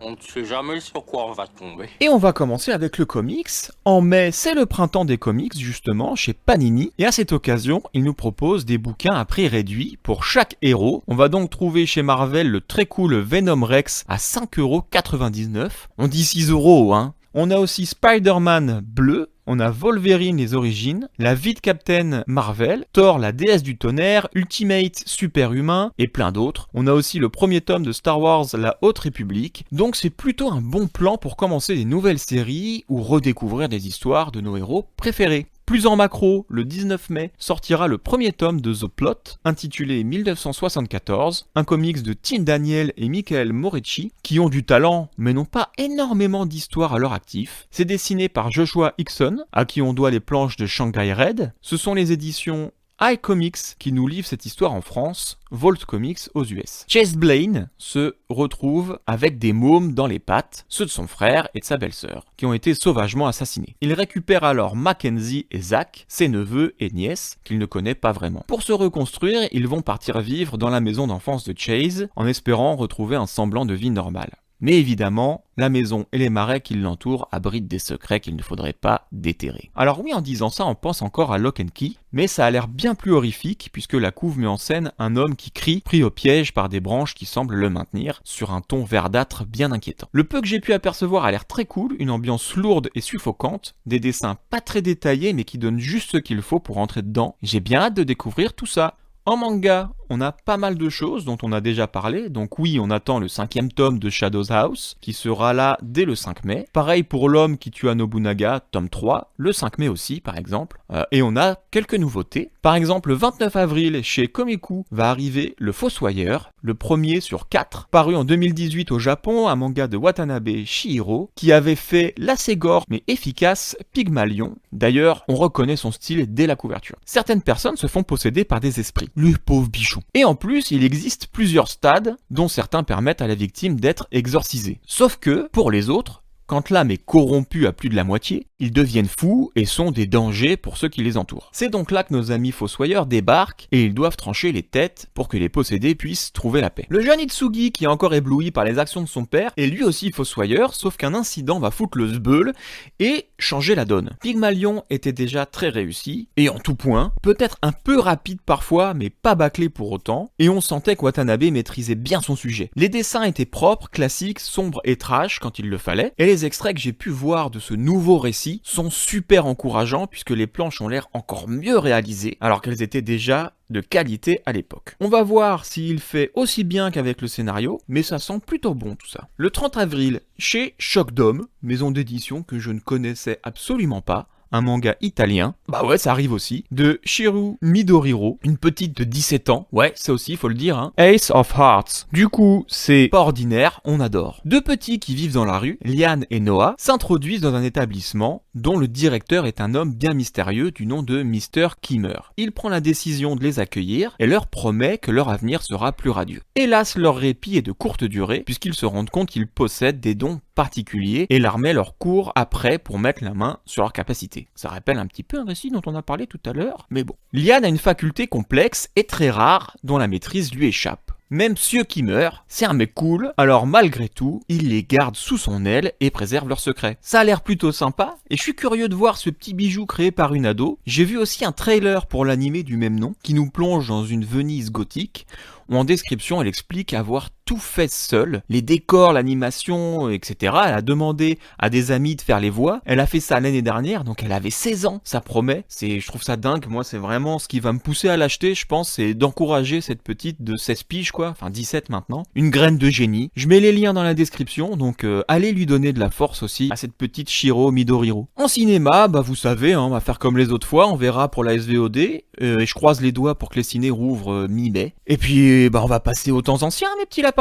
On ne sait jamais sur quoi on va tomber. Et on va commencer avec le comics. En mai, c'est le printemps des comics, justement, chez Panini. Et à cette occasion, ils nous proposent des bouquins à prix réduit pour chaque héros. On va donc trouver chez Marvel le très cool Venom Rex à 5,99€. On dit 6€, hein. On a aussi Spider-Man bleu. On a Wolverine les origines, la vie de Captain Marvel, Thor la déesse du tonnerre, Ultimate super-humain et plein d'autres. On a aussi le premier tome de Star Wars la Haute République. Donc c'est plutôt un bon plan pour commencer des nouvelles séries ou redécouvrir des histoires de nos héros préférés. Plus en macro, le 19 mai sortira le premier tome de The Plot, intitulé 1974, un comics de Tim Daniel et Michael Morecci, qui ont du talent, mais n'ont pas énormément d'histoire à leur actif. C'est dessiné par Joshua Hickson, à qui on doit les planches de Shanghai Red. Ce sont les éditions iComics qui nous livre cette histoire en France, Volt Comics aux US. Chase Blaine se retrouve avec des mômes dans les pattes, ceux de son frère et de sa belle-sœur, qui ont été sauvagement assassinés. Il récupère alors Mackenzie et Zach, ses neveux et nièces, qu'il ne connaît pas vraiment. Pour se reconstruire, ils vont partir vivre dans la maison d'enfance de Chase, en espérant retrouver un semblant de vie normale. Mais évidemment, la maison et les marais qui l'entourent abritent des secrets qu'il ne faudrait pas déterrer. Alors oui, en disant ça, on pense encore à Lock and Key, mais ça a l'air bien plus horrifique puisque la couve met en scène un homme qui crie, pris au piège par des branches qui semblent le maintenir, sur un ton verdâtre bien inquiétant. Le peu que j'ai pu apercevoir a l'air très cool, une ambiance lourde et suffocante, des dessins pas très détaillés mais qui donnent juste ce qu'il faut pour entrer dedans. J'ai bien hâte de découvrir tout ça. En manga, on a pas mal de choses dont on a déjà parlé, donc oui, on attend le 5e tome de Shadows House, qui sera là dès le 5 mai. Pareil pour L'homme qui tua Nobunaga, tome 3, le 5 mai aussi, par exemple. Et on a quelques nouveautés. Par exemple, le 29 avril, chez Komiku, va arriver Le Fossoyeur, le premier sur 4, paru en 2018 au Japon, un manga de Watanabe Shihiro, qui avait fait l'assez gore mais efficace Pygmalion. D'ailleurs, on reconnaît son style dès la couverture. Certaines personnes se font posséder par des esprits. Le pauvre bichon. Et en plus, il existe plusieurs stades, dont certains permettent à la victime d'être exorcisée. Sauf que, pour les autres, quand l'âme est corrompue à plus de la moitié, ils deviennent fous et sont des dangers pour ceux qui les entourent. C'est donc là que nos amis fossoyeurs débarquent et ils doivent trancher les têtes pour que les possédés puissent trouver la paix. Le jeune Itsugi, qui est encore ébloui par les actions de son père, est lui aussi fossoyeur, sauf qu'un incident va foutre le sbeul et changer la donne. Pygmalion était déjà très réussi, et en tout point, peut-être un peu rapide parfois, mais pas bâclé pour autant, et on sentait que Watanabe maîtrisait bien son sujet. Les dessins étaient propres, classiques, sombres et trash quand il le fallait, et les extraits que j'ai pu voir de ce nouveau récit sont super encourageants puisque les planches ont l'air encore mieux réalisées alors qu'elles étaient déjà de qualité à l'époque. On va voir s'il fait aussi bien qu'avec le scénario, mais ça sent plutôt bon tout ça. Le 30 avril, chez Shockdome, maison d'édition que je ne connaissais absolument pas, un manga italien, bah ouais ça arrive aussi, de Shiru Midoriro, une petite de 17 ans, ouais ça aussi faut le dire, hein. Ace of Hearts. Du coup c'est pas ordinaire, on adore. Deux petits qui vivent dans la rue, Liane et Noah, s'introduisent dans un établissement dont le directeur est un homme bien mystérieux du nom de Mr. Kimmer. Il prend la décision de les accueillir et leur promet que leur avenir sera plus radieux. Hélas leur répit est de courte durée puisqu'ils se rendent compte qu'ils possèdent des dons particuliers et l'armée leur court après pour mettre la main sur leurs capacités. Ça rappelle un petit peu un récit dont on a parlé tout à l'heure, mais bon. Liane a une faculté complexe et très rare dont la maîtrise lui échappe. Même Monsieur Kimmer, c'est un mec cool, alors malgré tout, il les garde sous son aile et préserve leurs secrets. Ça a l'air plutôt sympa, et je suis curieux de voir ce petit bijou créé par une ado. J'ai vu aussi un trailer pour l'animé du même nom, qui nous plonge dans une Venise gothique, où en description elle explique avoir tout fait seule, les décors, l'animation, etc. Elle a demandé à des amis de faire les voix, elle a fait ça l'année dernière, donc elle avait 16 ans, ça promet, je trouve ça dingue, moi c'est vraiment ce qui va me pousser à l'acheter, je pense, c'est d'encourager cette petite de 16 piges quoi, enfin 17 maintenant, une graine de génie. Je mets les liens dans la description, donc allez lui donner de la force aussi à cette petite Shiro Midoriro. En cinéma, bah vous savez, hein, on va faire comme les autres fois, on verra pour la SVOD, et je croise les doigts pour que les ciné rouvrent mi-mai. Et puis, bah on va passer aux temps anciens, mes petits lapins.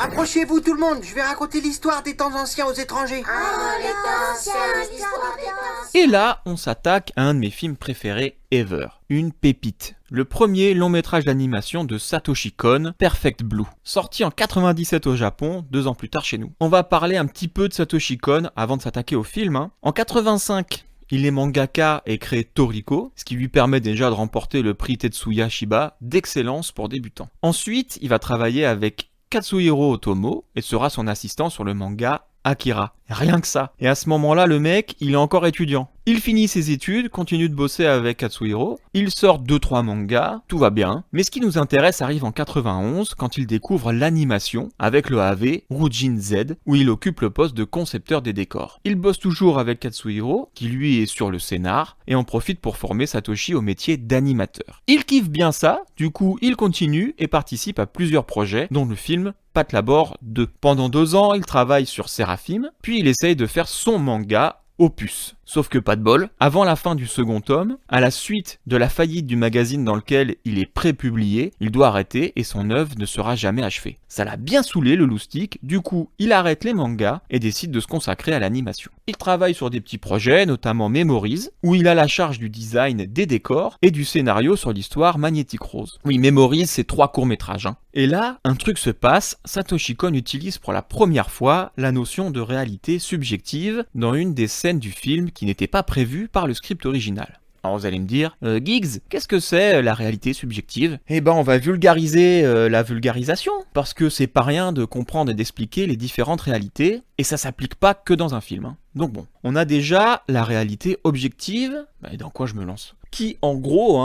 Approchez-vous tout le monde, je vais raconter l'histoire des temps anciens aux étrangers. Ah, les temps anciens, l'histoire des temps anciens. Et là, on s'attaque à un de mes films préférés ever, une pépite. Le premier long métrage d'animation de Satoshi Kon, Perfect Blue, sorti en 97 au Japon, 2 ans plus tard chez nous. On va parler un petit peu de Satoshi Kon avant de s'attaquer au film. En 85, il est mangaka et crée Toriko, ce qui lui permet déjà de remporter le prix Tetsuya Shiba d'excellence pour débutants. Ensuite, il va travailler avec Katsuhiro Otomo et sera son assistant sur le manga Akira. Rien que ça. Et à ce moment-là, le mec, il est encore étudiant. Il finit ses études, continue de bosser avec Katsuhiro, il sort 2-3 mangas, tout va bien. Mais ce qui nous intéresse arrive en 91 quand il découvre l'animation avec le AV Rujin Z, où il occupe le poste de concepteur des décors. Il bosse toujours avec Katsuhiro, qui lui est sur le scénar, et en profite pour former Satoshi au métier d'animateur. Il kiffe bien ça, du coup il continue et participe à plusieurs projets, dont le film Patlabor 2. Pendant 2 ans, il travaille sur Seraphim, puis il essaye de faire son manga Opus. Sauf que pas de bol, avant la fin du second tome, à la suite de la faillite du magazine dans lequel il est pré-publié, il doit arrêter et son œuvre ne sera jamais achevée. Ça l'a bien saoulé le loustic, du coup il arrête les mangas et décide de se consacrer à l'animation. Il travaille sur des petits projets, notamment Memories, où il a la charge du design des décors et du scénario sur l'histoire Magnetic Rose. Oui, Memories c'est 3 courts-métrages. Et là, un truc se passe, Satoshi Kon utilise pour la première fois la notion de réalité subjective dans une des scènes du film qui n'était pas prévu par le script original. Alors vous allez me dire, Giggs, qu'est-ce que c'est la réalité subjective ? Eh ben on va vulgariser la vulgarisation, parce que c'est pas rien de comprendre et d'expliquer les différentes réalités, et ça s'applique pas que dans un film. Donc bon, on a déjà la réalité objective, et dans quoi je me lance ? Qui en gros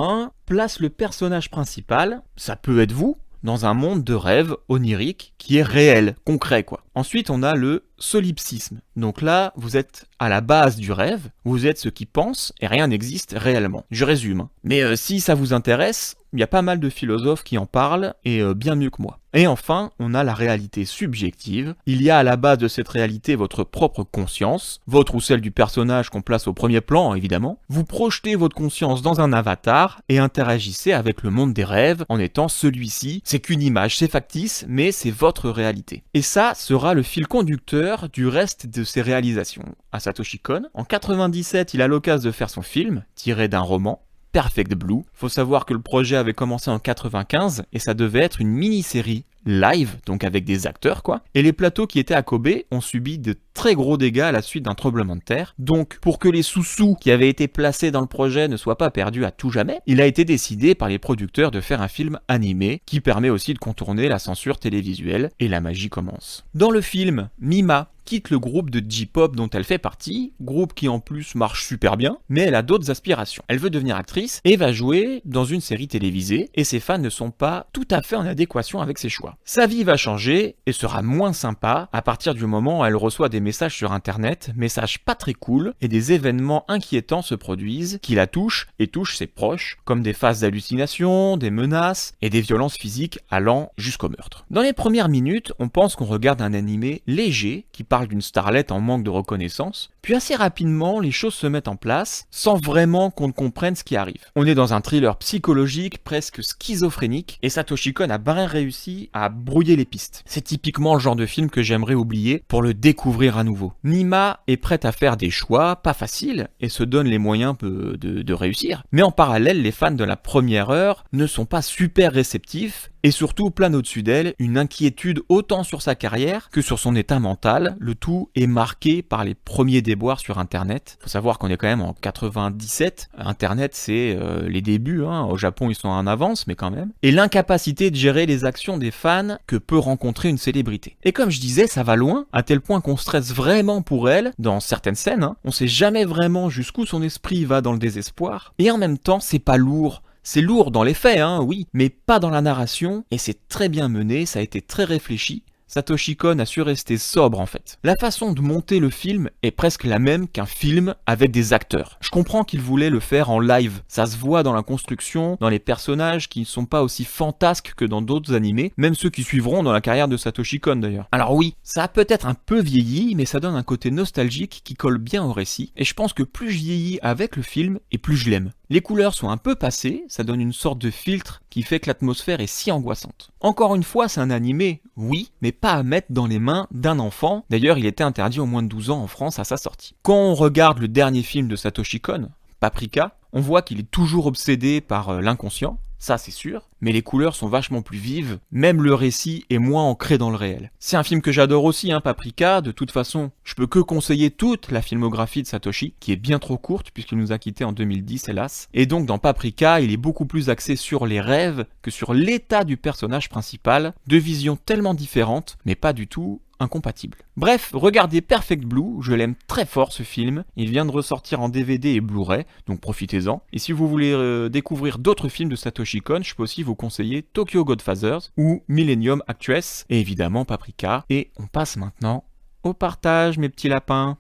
place le personnage principal, ça peut être vous, dans un monde de rêve onirique qui est réel, concret quoi. Ensuite, on a le solipsisme. Donc là, vous êtes à la base du rêve, vous êtes ce qui pense et rien n'existe réellement. Je résume. Mais si ça vous intéresse, il y a pas mal de philosophes qui en parlent et bien mieux que moi. Et enfin, on a la réalité subjective. Il y a à la base de cette réalité votre propre conscience, votre ou celle du personnage qu'on place au premier plan, évidemment. Vous projetez votre conscience dans un avatar et interagissez avec le monde des rêves en étant celui-ci. C'est qu'une image, c'est factice, mais c'est votre réalité. Et ça sera le fil conducteur du reste de ses réalisations. À Satoshi Kon, en 97, il a l'occasion de faire son film, tiré d'un roman, Perfect Blue. Faut savoir que le projet avait commencé en 95 et ça devait être une mini-série live, donc avec des acteurs quoi. Et les plateaux qui étaient à Kobe ont subi de très gros dégâts à la suite d'un tremblement de terre. Donc pour que les sous-sous qui avaient été placés dans le projet ne soient pas perdus à tout jamais, il a été décidé par les producteurs de faire un film animé qui permet aussi de contourner la censure télévisuelle et la magie commence. Dans le film, Mima quitte le groupe de J-pop dont elle fait partie, groupe qui en plus marche super bien, mais elle a d'autres aspirations. Elle veut devenir actrice et va jouer dans une série télévisée, et ses fans ne sont pas tout à fait en adéquation avec ses choix. Sa vie va changer et sera moins sympa à partir du moment où elle reçoit des messages sur internet, messages pas très cool, et des événements inquiétants se produisent qui la touchent et touchent ses proches, comme des phases d'hallucination, des menaces et des violences physiques allant jusqu'au meurtre. Dans les premières minutes, on pense qu'on regarde un animé léger qui parle d'une starlette en manque de reconnaissance, puis assez rapidement les choses se mettent en place sans vraiment qu'on ne comprenne ce qui arrive. On est dans un thriller psychologique presque schizophrénique et Satoshi Kon a bien réussi à brouiller les pistes. C'est typiquement le genre de film que j'aimerais oublier pour le découvrir à nouveau. Mima est prête à faire des choix pas faciles et se donne les moyens de réussir, mais en parallèle les fans de la première heure ne sont pas super réceptifs. Et surtout, plane au-dessus d'elle une inquiétude autant sur sa carrière que sur son état mental. Le tout est marqué par les premiers déboires sur Internet. Faut savoir qu'on est quand même en 97. Internet, c'est les débuts. Au Japon, ils sont en avance, mais quand même. Et l'incapacité de gérer les actions des fans que peut rencontrer une célébrité. Et comme je disais, ça va loin, à tel point qu'on stresse vraiment pour elle dans certaines scènes. On sait jamais vraiment jusqu'où son esprit va dans le désespoir. Et en même temps, c'est pas lourd. C'est lourd dans les faits, oui, mais pas dans la narration, et c'est très bien mené, ça a été très réfléchi. Satoshi Kon a su rester sobre en fait. La façon de monter le film est presque la même qu'un film avec des acteurs. Je comprends qu'il voulait le faire en live, ça se voit dans la construction, dans les personnages qui ne sont pas aussi fantasques que dans d'autres animés, même ceux qui suivront dans la carrière de Satoshi Kon d'ailleurs. Alors oui, ça a peut-être un peu vieilli, mais ça donne un côté nostalgique qui colle bien au récit, et je pense que plus je vieillis avec le film, et plus je l'aime. Les couleurs sont un peu passées, ça donne une sorte de filtre qui fait que l'atmosphère est si angoissante. Encore une fois, c'est un animé, oui, mais pas à mettre dans les mains d'un enfant. D'ailleurs, il était interdit aux moins de 12 ans en France à sa sortie. Quand on regarde le dernier film de Satoshi Kon, Paprika, on voit qu'il est toujours obsédé par l'inconscient, ça c'est sûr, mais les couleurs sont vachement plus vives, même le récit est moins ancré dans le réel. C'est un film que j'adore aussi, Paprika, de toute façon, je peux que conseiller toute la filmographie de Satoshi, qui est bien trop courte puisqu'il nous a quittés en 2010 hélas, et donc dans Paprika, il est beaucoup plus axé sur les rêves que sur l'état du personnage principal, deux visions tellement différentes, mais pas du tout incompatibles. Bref, regardez Perfect Blue, je l'aime très fort ce film, il vient de ressortir en DVD et Blu-ray, donc profitez-en. Et si vous voulez découvrir d'autres films de Satoshi Kon, je peux aussi vous conseiller Tokyo Godfathers ou Millennium Actress, et évidemment Paprika. Et on passe maintenant au partage, mes petits lapins.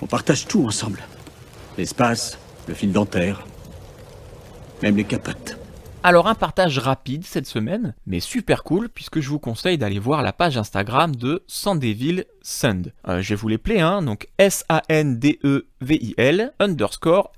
On partage tout ensemble. L'espace, le fil dentaire, même les capotes. Alors un partage rapide cette semaine, mais super cool, puisque je vous conseille d'aller voir la page Instagram de Sandeville Sand. Je vais vous les plaire, donc SANDEVIL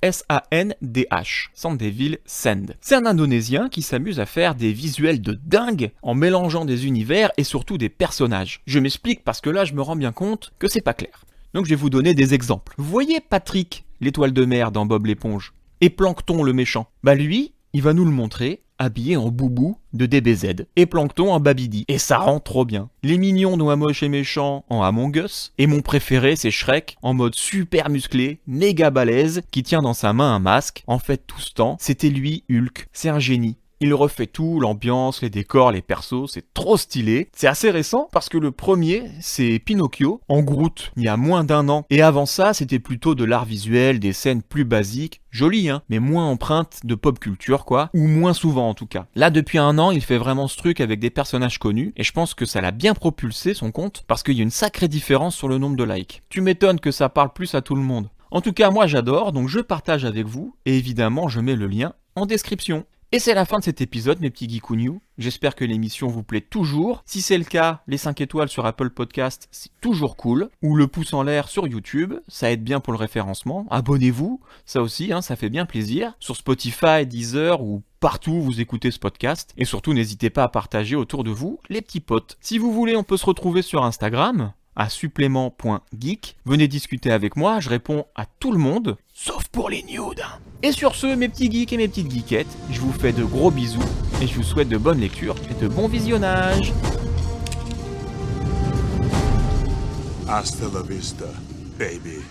_SANDH. Sandeville Sand. C'est un Indonésien qui s'amuse à faire des visuels de dingue en mélangeant des univers et surtout des personnages. Je m'explique parce que là je me rends bien compte que c'est pas clair. Donc je vais vous donner des exemples. Vous voyez Patrick, l'étoile de mer dans Bob l'éponge, et Plankton le méchant. Lui, il va nous le montrer, habillé en boubou de DBZ, et Plankton en Babidi, et ça rend trop bien. Les mignons Noix moche et méchant en Among Us, et mon préféré c'est Shrek, en mode super musclé, méga balèze, qui tient dans sa main un masque. En fait tout ce temps, c'était lui Hulk, c'est un génie. Il refait tout, l'ambiance, les décors, les persos, c'est trop stylé. C'est assez récent parce que le premier, c'est Pinocchio, en Groot, il y a moins d'1 an. Et avant ça, c'était plutôt de l'art visuel, des scènes plus basiques, jolies mais moins empreintes de pop culture ou moins souvent en tout cas. Là, depuis 1 an, il fait vraiment ce truc avec des personnages connus, et je pense que ça l'a bien propulsé son compte, parce qu'il y a une sacrée différence sur le nombre de likes. Tu m'étonnes que ça parle plus à tout le monde. En tout cas, moi j'adore, donc je partage avec vous, et évidemment, je mets le lien en description. Et c'est la fin de cet épisode, mes petits geekouniou. J'espère que l'émission vous plaît toujours. Si c'est le cas, les 5 étoiles sur Apple Podcast, c'est toujours cool. Ou le pouce en l'air sur YouTube, ça aide bien pour le référencement. Abonnez-vous, ça aussi, ça fait bien plaisir. Sur Spotify, Deezer ou partout où vous écoutez ce podcast. Et surtout, n'hésitez pas à partager autour de vous les petits potes. Si vous voulez, on peut se retrouver sur Instagram, à supplément.geek. Venez discuter avec moi, je réponds à tout le monde, sauf pour les nudes. Et sur ce, mes petits geeks et mes petites geekettes, je vous fais de gros bisous et je vous souhaite de bonnes lectures et de bons visionnages. Hasta la vista, baby.